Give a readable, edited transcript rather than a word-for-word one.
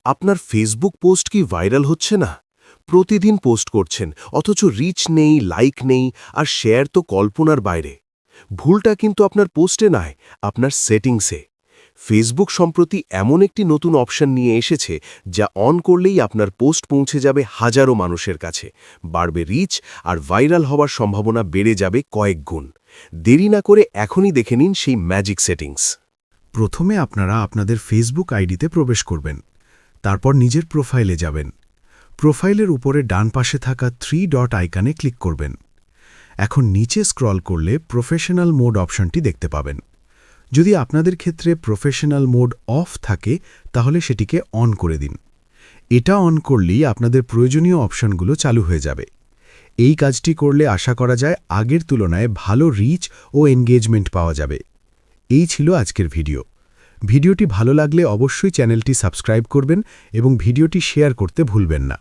আপনার Facebook post কি viral হচ্ছে না? প্রতিদিন পোস্ট করছেন, অথচ রিচ নেই, লাইক নেই, আর শেয়ার তো কল্পনার বাইরে। ভুলটা কিন্তু আপনার পোস্টে নয়, আপনার সেটিংসে। ফেসবুক সম্প্রতি এমন একটি নতুন অপশন নিয়ে এসেছে যা অন করলেই আপনার পোস্ট পৌঁছে যাবে হাজারো মানুষের কাছে, বাড়বে রিচ, আর ভাইরাল হওয়ার সম্ভাবনা বেড়ে যাবে কয়েক গুণ। দেরি না করে এখনই দেখে নিন সেই ম্যাজিক সেটিংস। প্রথমে আপনারা আপনাদের ফেসবুক আইডিতে প্রবেশ করবেন। তারপর নিজের প্রোফাইলে যাবেন। প্রোফাইলের উপরে ডান পাশে থাকা 3 ডট আইকনে ক্লিক করবেন। এখন নিচে স্ক্রল করলে প্রফেশনাল মোড অপশনটি দেখতে পাবেন। যদি আপনাদের ক্ষেত্রে প্রফেশনাল মোড অফ থাকে তাহলে সেটিকে অন করে দিন। এটা অন করলেই আপনাদের প্রয়োজনীয় অপশনগুলো চালু হয়ে যাবে। এই কাজটি করলে আশা করা যায় আগের তুলনায় ভালো রিচ ও এনগেজমেন্ট পাওয়া যাবে। এই ছিল আজকের ভিডিও। ভিডিওটি ভালো লাগলে অবশ্যই চ্যানেলটি সাবস্ক্রাইব করবেন এবং ভিডিওটি শেয়ার করতে ভুলবেন না।